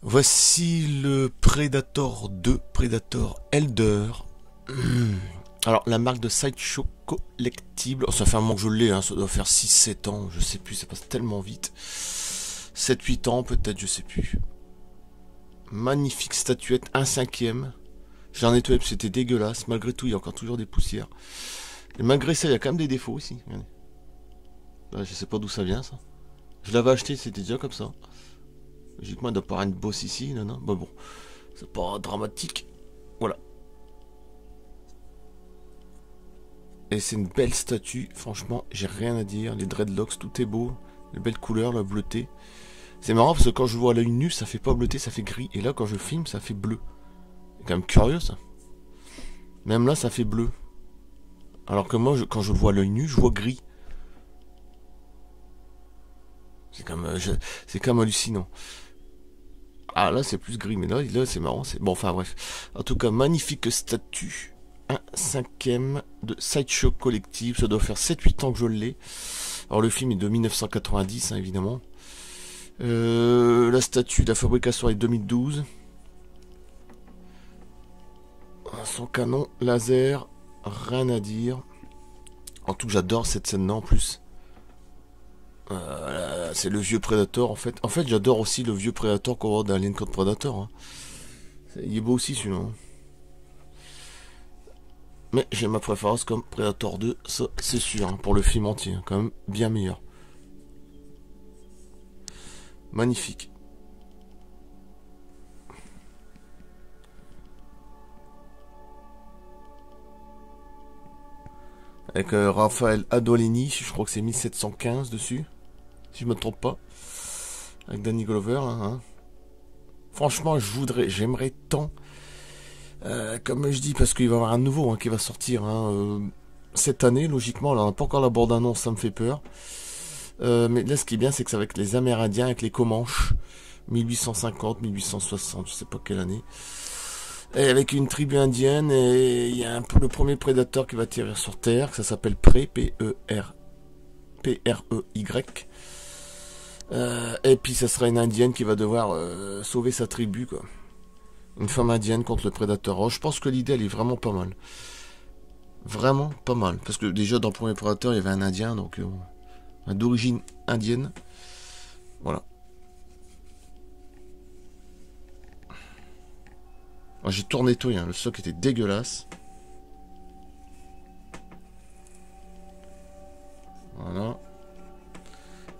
Voici le Predator 2, Predator Elder. Alors, la marque de Sideshow Collectible, oh, ça fait un moment que je l'ai, hein, ça doit faire 6-7 ans, je sais plus, ça passe tellement vite. 7-8 ans peut-être, je sais plus. Magnifique statuette, 1/5. J'ai un nettoyé, c'était dégueulasse, malgré tout, il y a encore toujours des poussières. Et malgré ça, il y a quand même des défauts ici. Regardez. Là, je sais pas d'où ça vient, ça. Je l'avais acheté, c'était déjà comme ça. Logiquement, il doit pas avoir une bosse ici, non, non. Bah bon, c'est pas dramatique. Voilà. Et c'est une belle statue, franchement, j'ai rien à dire. Les dreadlocks, tout est beau. Les belles couleurs, la bleutée. C'est marrant parce que quand je vois à l'œil nu, ça fait pas bleuté, ça fait gris. Et là, quand je filme, ça fait bleu. C'est quand même curieux, ça. Même là, ça fait bleu. Alors que moi, quand je le vois à l'œil nu, je vois gris. C'est quand même hallucinant. Ah, là, c'est plus gris, mais là c'est marrant. Bon, enfin, bref. En tout cas, magnifique statue. 1/5 de Sideshow Collective. Ça doit faire 7-8 ans que je l'ai. Alors, le film est de 1990, hein, évidemment. La statue, la fabrication est 2012. Son canon laser, rien à dire. En tout, j'adore cette scène-là en plus. C'est le vieux Predator en fait. En fait, j'adore aussi le vieux Predator qu'on voit dans Alien contre Predator. Hein. Il est beau aussi celui-là. Hein. Mais j'ai ma préférence comme Predator 2, ça c'est sûr, hein, pour le film entier, hein, quand même bien meilleur. Magnifique. Avec Raphaël Adolini, je crois que c'est 1715 dessus, si je me trompe pas. Avec Danny Glover, hein. Franchement, j'aimerais tant, comme je dis, parce qu'il va y avoir un nouveau hein, qui va sortir cette année, logiquement. Là, on n'a pas encore la bande-annonce, ça me fait peur. Mais là, ce qui est bien, c'est que c'est avec les Amérindiens, avec les Comanches, 1850, 1860, je sais pas quelle année. Et avec une tribu indienne, et il y a un peu le premier prédateur qui va atterrir sur Terre, que ça s'appelle Prey, P-E-R-E-Y. Et puis ça sera une indienne qui va devoir sauver sa tribu, quoi. Une femme indienne contre le prédateur. Alors, je pense que l'idée, elle est vraiment pas mal. Vraiment pas mal. Parce que déjà, dans le premier prédateur, il y avait un indien, donc d'origine indienne. Voilà. J'ai tout nettoyé, hein. Le stock était dégueulasse. Voilà.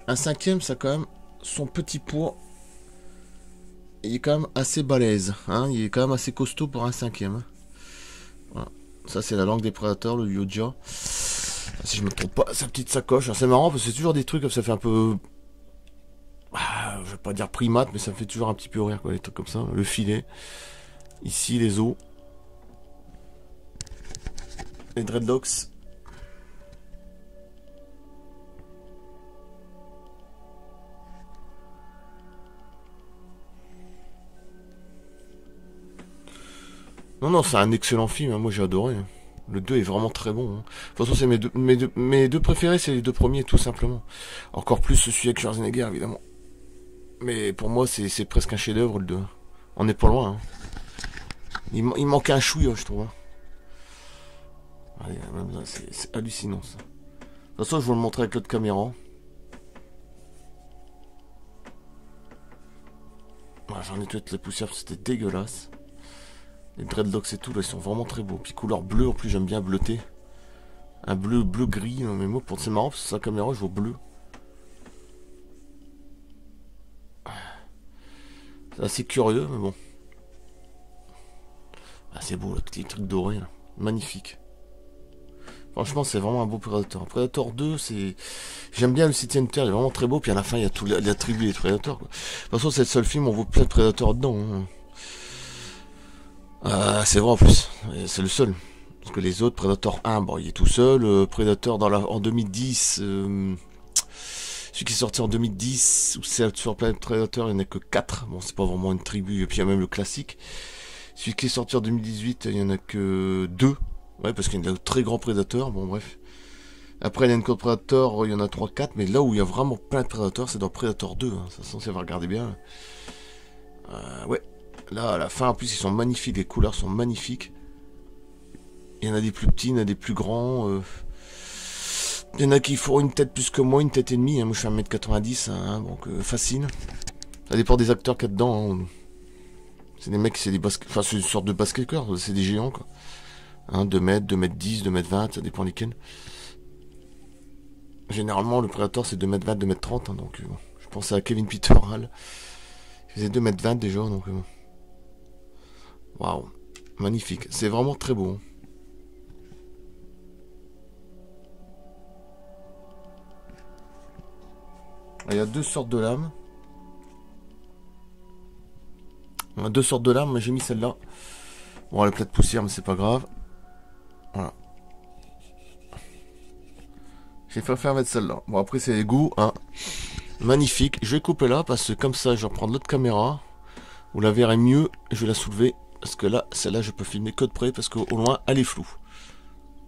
1/5, ça quand même, son petit poids, il est quand même assez balèze. Hein, il est quand même assez costaud pour 1/5. Hein. Voilà. Ça, c'est la langue des prédateurs, le Yoja. Si je me trompe pas, sa petite sacoche. C'est marrant parce que c'est toujours des trucs comme ça fait un peu. Je vais pas dire primate, mais ça me fait toujours un petit peu rire, quoi, les trucs comme ça. Le filet. Ici, les os. Les dreadlocks. Non, non, c'est un excellent film, hein. Moi j'ai adoré. Hein. Le 2 est vraiment très bon. Hein. De toute façon, c'est mes deux préférés, c'est les deux premiers, tout simplement. Encore plus celui avec Schwarzenegger, évidemment. Mais pour moi, c'est presque un chef-d'œuvre, le 2. On n'est pas loin. Hein. Il manque un chouille, je trouve. Hein. Allez, c'est hallucinant, ça. De toute façon, je vais vous le montrer avec l'autre caméra. Voilà, j'en ai toutes les poussières, c'était dégueulasse. Les dreadlocks et tout, là, ils sont vraiment très beaux. Puis couleur bleue, en plus, j'aime bien bleuter. Un bleu gris, mais moi, c'est marrant, parce que sur la caméra, je vois bleu. C'est assez curieux, mais bon. Ah, c'est beau, là, les trucs dorés, là. Magnifique. Franchement, c'est vraiment un beau Predator. Predator 2, c'est. J'aime bien le City Hunter, il est vraiment très beau. Puis à la fin, il y a tout la tribu des Predators. Quoi. De toute façon, c'est le seul film où on voit plein de Predators dedans. Hein. C'est vrai en plus. C'est le seul. Parce que les autres, Predator 1, bon, il est tout seul. Predator en 2010. Celui qui est sorti en 2010, où c'est sur Planet Predator, il n'y en a que 4. Bon, c'est pas vraiment une tribu. Et puis il y a même le classique. Celui qui est sorti en 2018, il n'y en a que 2. Ouais, parce qu'il y a de très grands prédateurs, bon bref. Après, il y a une code Predator, il y en a 3-4, mais là où il y a vraiment plein de prédateurs, c'est dans Predator 2. Hein. Ça, si on va regarder bien. Ouais. Là, à la fin, en plus, ils sont magnifiques. Les couleurs sont magnifiques. Il y en a des plus petits, il y en a des plus grands. Il y en a qui font une tête plus que moi, une tête et demie. Hein. Moi, je fais 1m90, hein, donc facile. Ça dépend des acteurs qu'il y a dedans. Hein. C'est des mecs, c'est des basket... Enfin, c'est une sorte de basketteurs, c'est des géants, quoi. Hein, 2 mètres, 2m10, 2m20, ça dépend lesquels. Généralement, le Predator, c'est 2m20, 2m30, hein, donc bon. Je pensais à Kevin Peter Hall. Il faisait 2m20 déjà, donc... Waouh. Magnifique. C'est vraiment très beau. Hein. Il y a deux sortes de lames. On a deux sortes de lames, mais j'ai mis celle-là. Bon, elle est pleine de poussière, mais c'est pas grave. Voilà. J'ai fait faire mettre celle-là. Bon, après, c'est les goûts, hein. Magnifique. Je vais couper là, parce que comme ça, je vais reprendre l'autre caméra. Vous la verrez mieux. Je vais la soulever. Parce que là, celle-là, je peux filmer que de près, parce qu'au loin, elle est floue.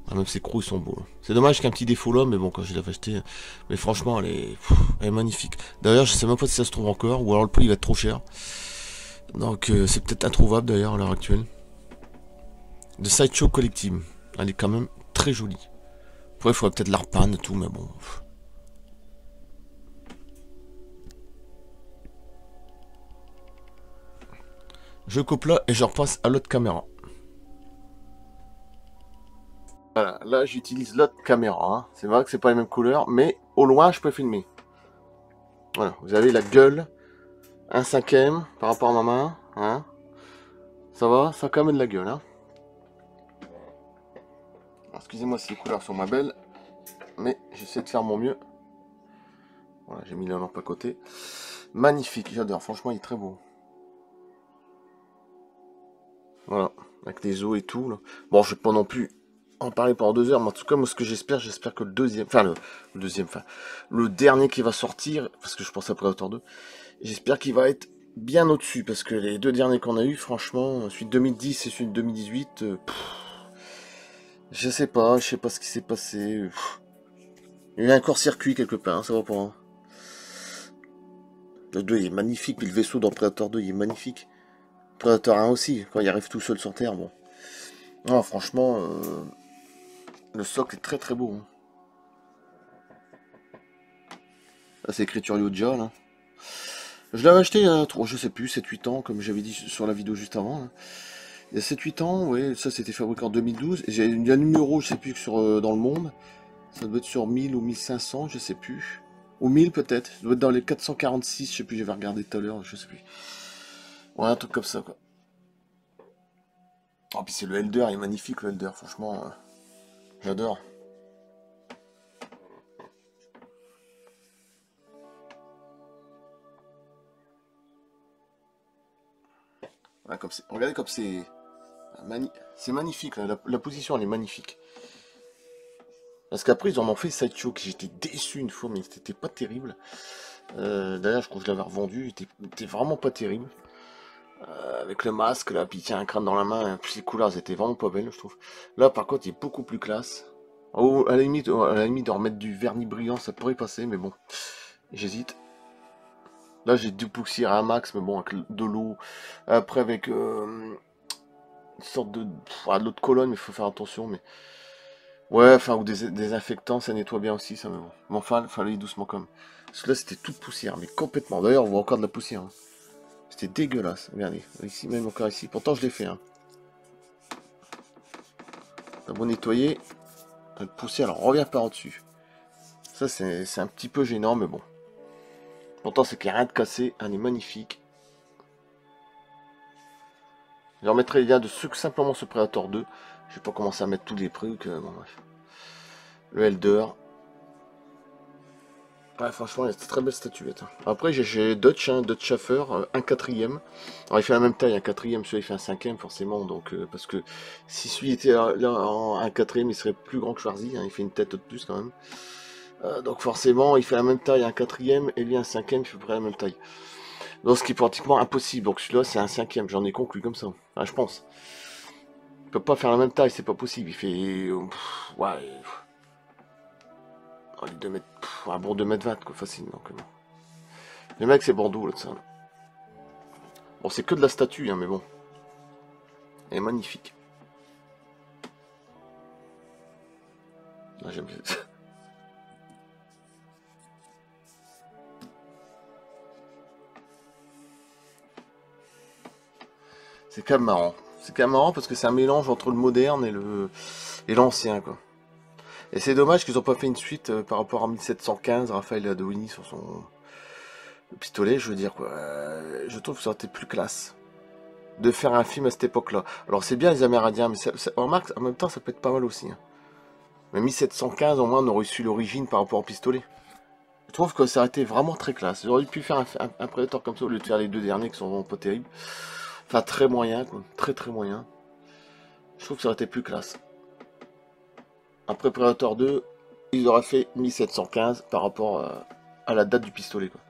Ah, même ses crocs, ils sont beaux. C'est dommage qu'il y ait un petit défaut là, mais bon, quand je l'avais acheté. Mais franchement, elle est magnifique. D'ailleurs, je sais même pas si ça se trouve encore, ou alors le prix il va être trop cher. Donc, c'est peut-être introuvable d'ailleurs à l'heure actuelle. De Sideshow Collective. Elle est quand même très jolie. Après, il faudrait peut-être la repeindre et tout, mais bon. Je coupe là et je repasse à l'autre caméra. Voilà, là j'utilise l'autre caméra. Hein. C'est vrai que c'est pas les mêmes couleurs, mais au loin je peux filmer. Voilà, vous avez la gueule, 1/5 par rapport à ma main. Hein. Ça va, ça a quand même de la gueule. Hein. Excusez-moi si les couleurs sont moins belles, mais j'essaie de faire mon mieux. Voilà, j'ai mis la lampe à côté. Magnifique, j'adore, franchement il est très beau. Voilà, avec les os et tout. Là. Bon, je vais pas non plus en parler pendant 2 heures, mais en tout cas, moi, ce que j'espère que le deuxième, enfin, le deuxième, enfin, le dernier qui va sortir, parce que je pense à Predator 2, j'espère qu'il va être bien au-dessus, parce que les 2 derniers qu'on a eu, franchement, celui de 2010 et celui de 2018, je sais pas ce qui s'est passé. Il y a eu un court-circuit quelque part, hein, ça va pas. Hein. Le 2 il est magnifique, puis le vaisseau dans Predator 2 il est magnifique. Predator 1 aussi, quand il arrive tout seul sur Terre, bon. Non, franchement, le socle est très très beau. Hein. Là, c'est écriture Yodia, là. Je l'avais acheté il y a, je sais plus, 7-8 ans, comme j'avais dit sur la vidéo juste avant. Là. Il y a 7-8 ans, ouais, ça c'était fabriqué en 2012. Il y a un numéro, je sais plus, dans le monde. Ça doit être sur 1000 ou 1500, je sais plus. Ou 1000 peut-être. Ça doit être dans les 446, je sais plus, j'avais regardé tout à l'heure, je sais plus. Ouais, un truc comme ça, quoi. Oh, puis c'est le Elder, il est magnifique le Elder, franchement. J'adore. Ouais, regardez comme c'est c'est magnifique, là. La position elle est magnifique. Parce qu'après ils en ont fait Sideshow, que j'étais déçu une fois, mais c'était pas terrible. D'ailleurs je crois que je l'avais revendu, il était vraiment pas terrible. Avec le masque, là, puis il tient un crâne dans la main, puis les couleurs elles étaient vraiment pas belles je trouve. Là par contre il est beaucoup plus classe. Oh, à la limite de remettre du vernis brillant ça pourrait passer, mais bon, j'hésite. Là j'ai du poussière à un max, mais bon avec de l'eau. Après avec une sorte de l'eau de Cologne, il faut faire attention, mais ouais, enfin ou des désinfectants, ça nettoie bien aussi, ça, mais bon. Mais enfin, fallait aller doucement comme. Parce que là c'était toute poussière, mais complètement. D'ailleurs on voit encore de la poussière. Hein. C'était dégueulasse. Regardez, ici même encore ici. Pourtant je l'ai fait. Hein. T'as beau nettoyer, la poussière elle revient par au-dessus. Ça c'est un petit peu gênant, mais bon. Pourtant c'est qu'il n'y a rien de cassé, elle est magnifique. Je remettrai les liens de simplement ce Predator 2. Je vais pas commencer à mettre tous les trucs. Bon, bref. Le Elder. Ouais, franchement, c'est très belle statuette. Hein. Après, j'ai Dutch, hein, Dutch Schaffer, 1/4. Alors, il fait la même taille, un quatrième, celui-là, il fait un 5e, forcément. Donc, parce que si celui était là en 1/4, il serait plus grand que Schwarzy. Hein, il fait une tête de plus, quand même. Donc, forcément, il fait la même taille, un 4e, et lui, un 5e, il fait à peu près la même taille. Donc, ce qui est pratiquement impossible. Donc, celui-là, c'est un 5e. J'en ai conclu comme ça. Enfin, je pense. Il peut pas faire la même taille, c'est pas possible. Il fait. Ouais. Oh, les 2 mètres, un bon 2 mètres 20 quoi, facile. Donc, le mec c'est Bordeaux là de ça. Bon, c'est que de la statue, hein, mais bon. Elle est magnifique. Ah, j'aime bien. C'est quand même marrant. C'est quand même marrant parce que c'est un mélange entre le moderne et l'ancien, quoi. Et c'est dommage qu'ils n'ont pas fait une suite par rapport à 1715, Raphaël Adouini sur son pistolet, je veux dire, quoi. Je trouve que ça aurait été plus classe de faire un film à cette époque-là. Alors c'est bien les Amérindiens, mais remarque, en même temps ça peut être pas mal aussi, hein. Mais 1715, au moins on aurait su l'origine par rapport au pistolet. Je trouve que ça aurait été vraiment très classe. J'aurais pu faire un Predator comme ça au lieu de faire les deux derniers qui sont vraiment pas terribles. Enfin très moyen, quoi. Très très moyen. Je trouve que ça aurait été plus classe. Après Predator 2, ils auraient fait 1715 par rapport à la date du pistolet, quoi.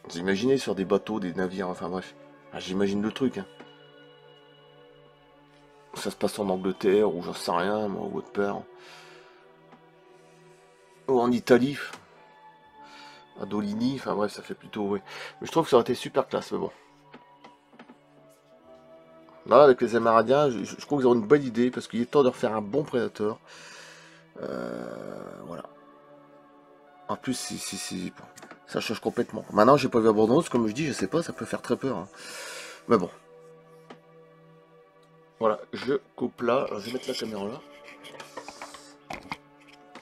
Vous imaginez sur des bateaux, des navires, enfin bref. Ah, j'imagine le truc, hein. Ça se passe en Angleterre, ou j'en sais rien, moi, ou autre part. Ou en Italie, à Dolini, enfin bref, ça fait plutôt, oui. Mais je trouve que ça aurait été super classe, mais bon. Là, avec les Amérindiens, je trouve qu'ils ont une bonne idée, parce qu'il est temps de refaire un bon Predator. Voilà. En plus, bon, ça change complètement. Maintenant, j'ai pas vu Abondance, comme je dis, je sais pas, ça peut faire très peur, hein. Mais bon. Voilà, je coupe là, alors, je vais mettre la caméra là.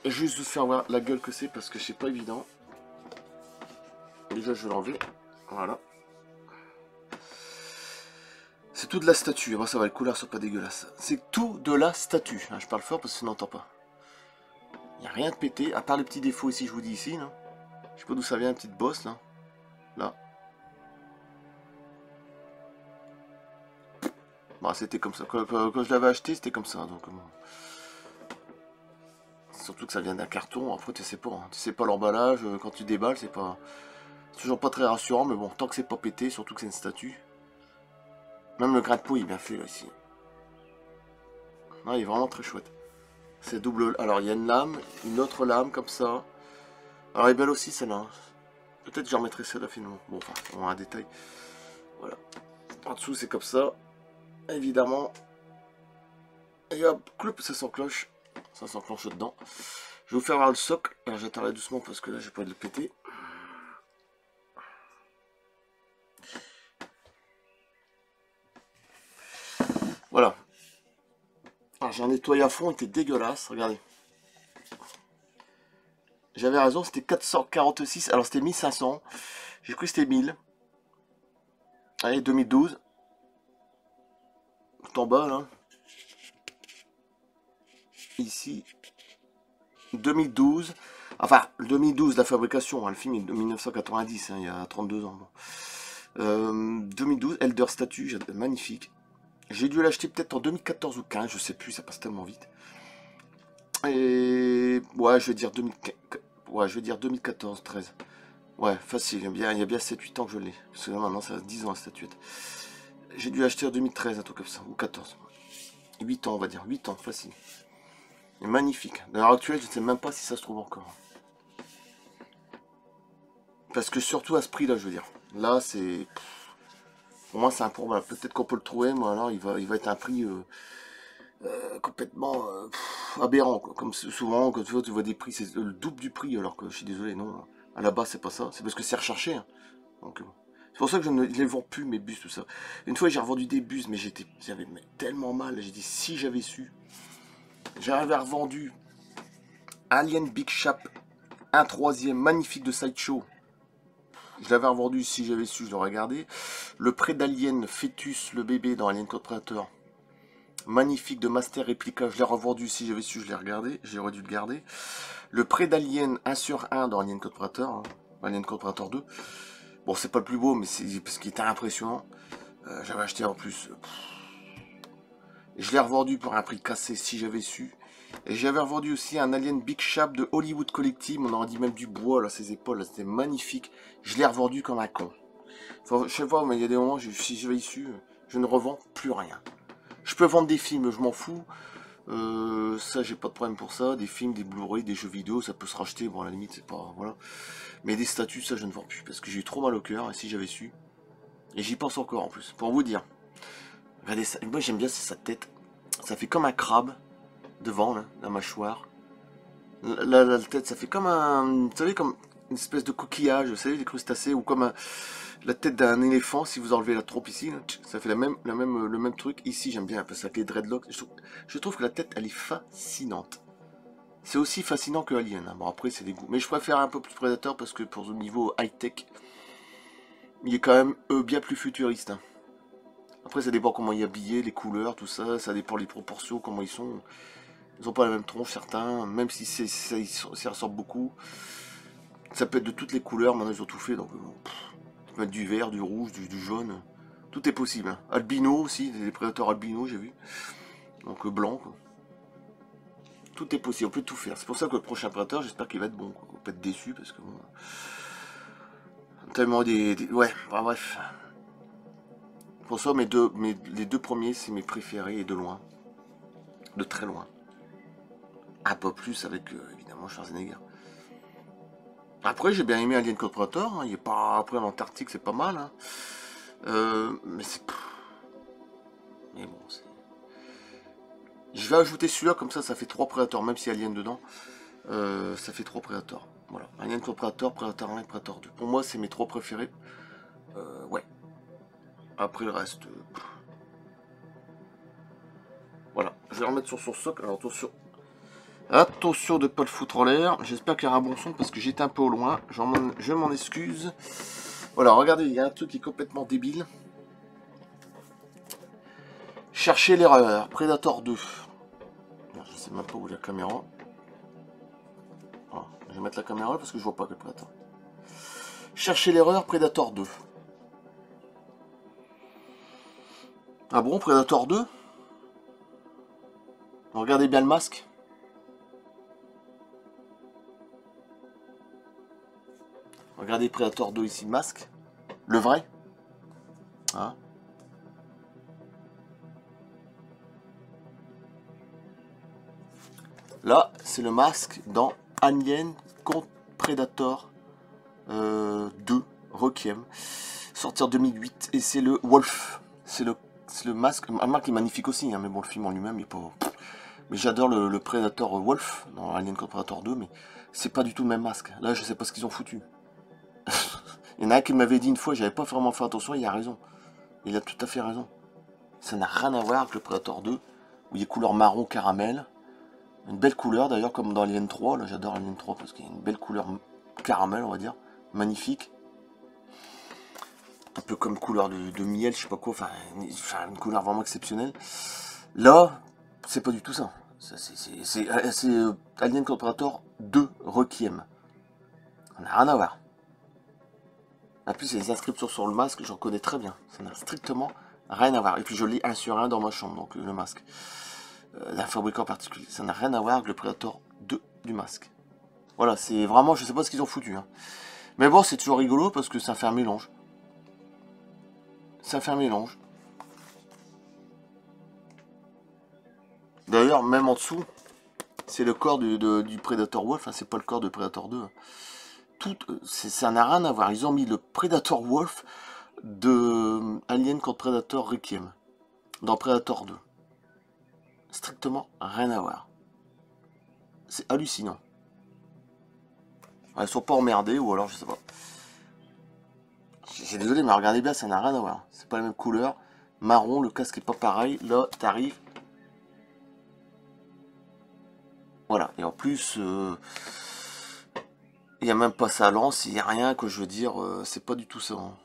Juste vous faire voir la gueule que c'est, parce que c'est pas évident. Déjà, je vais l'enlever. Voilà. C'est tout de la statue. Bon, ça va, les couleurs sont pas dégueulasses. C'est tout de la statue. Je parle fort parce que ça n'entend pas. Il n'y a rien de pété, à part les petits défauts ici, je vous dis ici. Là. Je sais pas d'où ça vient, une petite bosse là. Là. Bon, c'était comme ça. Quand je l'avais acheté, c'était comme ça. Donc, surtout que ça vient d'un carton. Après, tu sais pas. Hein. Tu sais pas l'emballage. Quand tu déballes, c'est pas. C'est toujours pas très rassurant. Mais bon, tant que c'est pas pété, surtout que c'est une statue. Même le grain de peau, il est bien fait là ici. Ah, il est vraiment très chouette. C'est double. Alors, il y a une lame, une autre lame comme ça. Alors, elle est belle aussi celle-là. Peut-être que j'en remettrai celle-là finalement. Bon, enfin, on a un détail. Voilà. En dessous, c'est comme ça. Évidemment. Et hop, cloup, ça s'enclenche. Ça s'enclenche dedans. Je vais vous faire voir le socle. Alors, j'atterris doucement parce que là, j'ai pas de le péter. Voilà. Alors, j'ai un nettoyé à fond, il était dégueulasse. Regardez. J'avais raison, c'était 446. Alors, c'était 1500. J'ai cru que c'était 1000. Allez, 2012. Tout en bas, là. Ici. 2012. Enfin, 2012, la fabrication. Hein, le film est de 1990, hein, il y a 32 ans. Bon. 2012, Elder Statue, magnifique. J'ai dû l'acheter peut-être en 2014 ou 15, je sais plus, ça passe tellement vite. Et ouais, je vais dire 2014, 13. Ouais, facile, il y a bien 7-8 ans que je l'ai. Parce que là, maintenant, ça a 10 ans la statuette. J'ai dû l'acheter en 2013, un truc comme ça, ou 14. 8 ans, on va dire, 8 ans, facile. Et magnifique. À l'heure actuelle, je ne sais même pas si ça se trouve encore. Parce que surtout à ce prix-là, je veux dire. Là, c'est... Pour moi, c'est improbable. Peut-être qu'on peut le trouver, mais alors il va être un prix complètement aberrant. Quoi. Comme souvent, quand tu vois des prix, c'est le double du prix, alors que je suis désolé, non. À la base, c'est pas ça. C'est parce que c'est recherché. Hein. Donc, c'est pour ça que je ne les vends plus, mes bus, tout ça. Une fois, j'ai revendu des bus, mais j'avais tellement mal. J'ai dit, si j'avais su. J'avais revendu Alien Big Shap, un troisième magnifique de Sideshow. Je l'avais revendu, si j'avais su, je l'aurais gardé. Le prêt d'Alien Fœtus, le bébé dans Alien Code Predator. Magnifique de Master Replica, je l'ai revendu, si j'avais su, je l'ai regardé. J'aurais dû le garder. Le prêt d'Alien 1 sur 1 dans Alien Code Predator. Hein. Alien Code Predator 2. Bon, c'est pas le plus beau, mais c'est parce qu'il était impressionnant. J'avais acheté en plus. Je l'ai revendu pour un prix cassé, si j'avais su. Et j'avais revendu aussi un Alien Big Shap de Hollywood Collective. On aurait dit même du bois, là, ses épaules, c'était magnifique. Je l'ai revendu comme un con. Enfin, je sais pas, mais il y a des moments, si j'avais su, je ne revends plus rien. Je peux vendre des films, je m'en fous. Ça, j'ai pas de problème pour ça. Des films, des Blu-ray, des jeux vidéo, ça peut se racheter. Bon, à la limite, c'est pas... Voilà. Mais des statues, ça, je ne vends plus. Parce que j'ai eu trop mal au cœur, et si j'avais su, Et j'y pense encore en plus, pour vous dire. Regardez ça, moi j'aime bien, c'est sa tête. Ça fait comme un crabe, devant, là, la mâchoire. La tête, ça fait comme un... Vous savez, comme une espèce de coquillage, vous savez, les crustacés, ou comme la tête d'un éléphant, si vous enlevez la trompe ici, là, ça fait le même truc. Ici, j'aime bien, parce que avec les dreadlocks, je trouve que la tête, elle est fascinante. C'est aussi fascinant que Alien, hein. Bon, après, c'est des goûts. Mais je préfère un peu plus Predator, parce que pour le niveau high-tech, il est quand même bien plus futuriste, hein. Après, ça dépend comment il est habillé, les couleurs, tout ça, ça dépend les proportions, comment ils sont. Ils ont pas la même tronche, certains, même si ça ressemble beaucoup. Ça peut être de toutes les couleurs, maintenant ils ont tout fait, donc ils peuvent mettre du vert, du rouge, du jaune. Tout est possible, hein. Albino aussi, des prédateurs albino, j'ai vu. Donc blanc, quoi. Tout est possible, on peut tout faire. C'est pour ça que le prochain prédateur, j'espère qu'il va être bon, quoi. On peut être déçu, parce que bon... Tellement ouais, bah, bref. Pour ça, les deux premiers, c'est mes préférés, et de loin. De très loin. Un peu plus avec, évidemment, Schwarzenegger. Après, j'ai bien aimé Alien contre Predator, hein. Il est pas... Après, l'Antarctique, c'est pas mal, hein. Mais c'est... Mais bon, c'est... Je vais ajouter celui-là, comme ça fait 3 Predators, même si Alien dedans. Ça fait 3 Predators. Voilà. Alien contre Predator, Predator 1 et Predator 2. Pour moi, c'est mes 3 préférés. Ouais. Après le reste... Voilà. Je vais remettre sur son socle. Alors attention. Attention de ne pas le foutre en l'air. J'espère qu'il y aura un bon son parce que j'étais un peu au loin. Je m'en excuse. Voilà, regardez, il y a un truc qui est complètement débile. Cherchez l'erreur. Predator 2. Je sais même pas où est la caméra. Voilà. Je vais mettre la caméra parce que je vois pas le Predator. Cherchez l'erreur, Predator 2. Ah bon, Predator 2? Regardez bien le masque. Regardez Predator 2 ici, le masque. Le vrai. Hein? Là, c'est le masque dans Alien contre Predator 2 Requiem, sorti en 2008, et c'est le Wolf. C'est le masque. Un masque est magnifique aussi, hein, mais bon, le film en lui-même, il est pas... Mais j'adore le Predator Wolf dans Alien contre Predator 2, mais c'est pas du tout le même masque. Là, je sais pas ce qu'ils ont foutu. Il y en a un qui m'avait dit une fois, j'avais pas vraiment fait attention, il a raison. Il a tout à fait raison. Ça n'a rien à voir avec le Predator 2, où il est couleur marron caramel. Une belle couleur d'ailleurs, comme dans Alien 3. Là, j'adore Alien 3 parce qu'il y a une belle couleur caramel, on va dire. Magnifique. Un peu comme couleur de miel, je sais pas quoi. Enfin, une couleur vraiment exceptionnelle. Là, c'est pas du tout ça. C'est Alien contre Predator 2 Requiem. Ça n'a rien à voir. En plus, il y a les inscriptions sur le masque, j'en connais très bien. Ça n'a strictement rien à voir. Et puis, je lis un sur un dans ma chambre, donc le masque. D'un fabricant particulier. Ça n'a rien à voir avec le Predator 2 du masque. Voilà, c'est vraiment, je sais pas ce qu'ils ont foutu, hein. Mais bon, c'est toujours rigolo parce que ça fait un mélange. Ça fait un mélange. D'ailleurs, même en dessous, c'est le corps du Predator Wolf, hein, c'est pas le corps de Predator 2. Tout, ça n'a rien à voir. Ils ont mis le Predator Wolf de Alien contre Predator Requiem dans Predator 2. Strictement rien à voir. C'est hallucinant. Ils sont pas emmerdés ou alors je sais pas. J'ai désolé mais regardez bien, ça n'a rien à voir. C'est pas la même couleur. Marron, le casque est pas pareil. Là, t'arrives. Voilà. Et en plus, il n'y a même pas sa lance, il n'y a rien que je veux dire. C'est pas du tout ça, hein.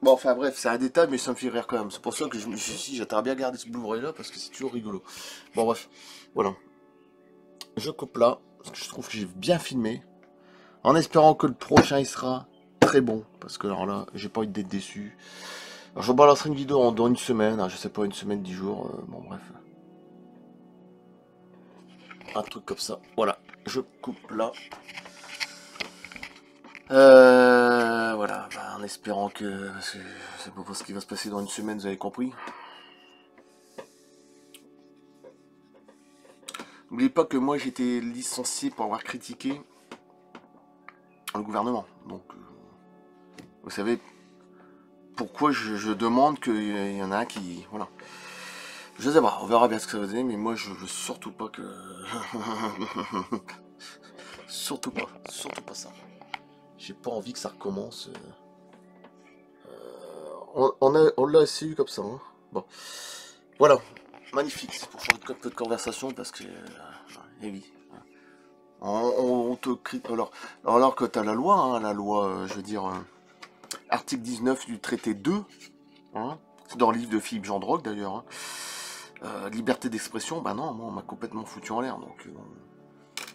Bon, enfin bref, c'est un détail, mais ça me fait rire quand même. C'est pour ça que je me suis dit, j'aimerais bien garder ce Blu-ray là, parce que c'est toujours rigolo. Bon, bref, voilà. Je coupe là, parce que je trouve que j'ai bien filmé. En espérant que le prochain, il sera très bon. Parce que alors là, j'ai pas envie d'être déçu. Alors, je balancerai une vidéo dans une semaine, hein, je sais pas, une semaine, 10 jours. Bon, bref. Un truc comme ça. Voilà, je coupe là. Voilà, bah, en espérant que... Parce que je sais pas ce qui va se passer dans une semaine, vous avez compris. N'oubliez pas que moi j'ai été licencié pour avoir critiqué le gouvernement. Donc Vous savez pourquoi je demande qu'il y en a un qui... Voilà. Je sais pas, on verra bien ce que ça va donner, mais moi je veux surtout pas que... surtout pas ça. J'ai pas envie que ça recommence. On l'a essayé comme ça. Hein. Bon, voilà, magnifique. C'est pour changer un peu de conversation parce que... eh oui. On te crie... Alors que t'as la loi, hein, la loi, je veux dire... article 19 du traité 2, hein, c'est dans le livre de Philippe Gendroc d'ailleurs, hein. Liberté d'expression, bah non, moi on m'a complètement foutu en l'air, donc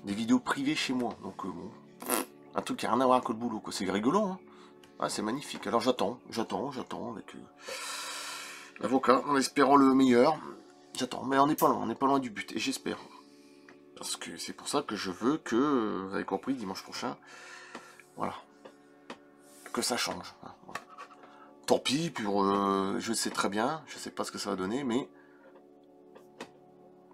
des vidéos privées chez moi, donc bon, un truc qui n'a rien à voir avec le boulot, quoi. C'est rigolo, hein. Ah, c'est magnifique, alors j'attends avec l'avocat, en espérant le meilleur, j'attends, mais on n'est pas loin du but, et j'espère, parce que c'est pour ça que je veux que, vous avez compris, dimanche prochain, voilà, que ça change, hein, voilà. Tant pis, pour, je sais très bien, je sais pas ce que ça va donner, mais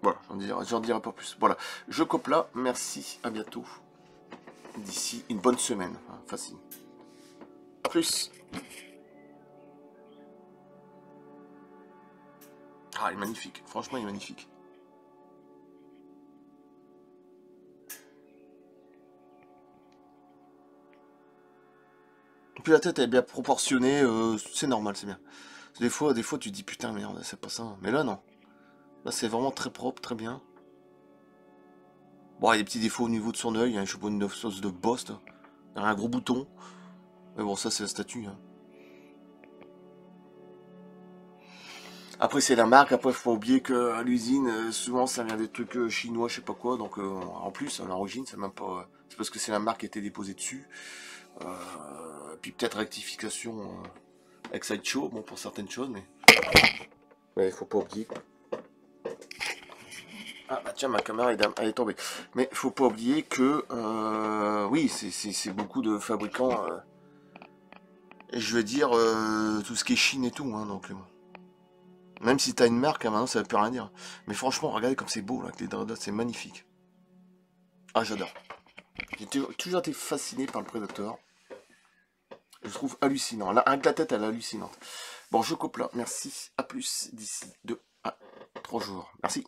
voilà, j'en dirai pas plus. Voilà, je coupe là, merci, à bientôt. D'ici une bonne semaine, hein, facile. A plus. Ah, il est magnifique, franchement, il est magnifique. Et puis la tête elle est bien proportionnée, c'est normal, c'est bien. Des fois, tu te dis putain, merde, c'est pas ça. Mais là, non. Là, c'est vraiment très propre, très bien. Bon, il y a des petits défauts au niveau de son œil, hein, je sais pas, une sauce de boss, là. Il y a un gros bouton. Mais bon, ça, c'est la statue. Hein. Après, c'est la marque. Après, faut pas oublier qu'à l'usine, souvent, ça vient des trucs chinois, je sais pas quoi. Donc, en plus, à l'origine, c'est même pas... c'est parce que c'est la marque qui a été déposée dessus. Puis peut-être rectification avec Sideshow, bon, pour certaines choses, mais... Ouais, faut pas oublier. Ah, bah tiens, ma caméra, elle est tombée. Mais faut pas oublier que... oui, c'est beaucoup de fabricants... je veux dire, tout ce qui est Chine et tout, hein, donc... même si t'as une marque, hein, maintenant ça veut plus rien dire. Mais franchement, regardez comme c'est beau là, avec les dragons, c'est magnifique. Ah, j'adore. J'ai toujours été fasciné par le Predator. Je le trouve hallucinant. Là, avec la tête, elle est hallucinante. Bon, je coupe là. Merci. À plus d'ici 2 à 3 jours. Merci.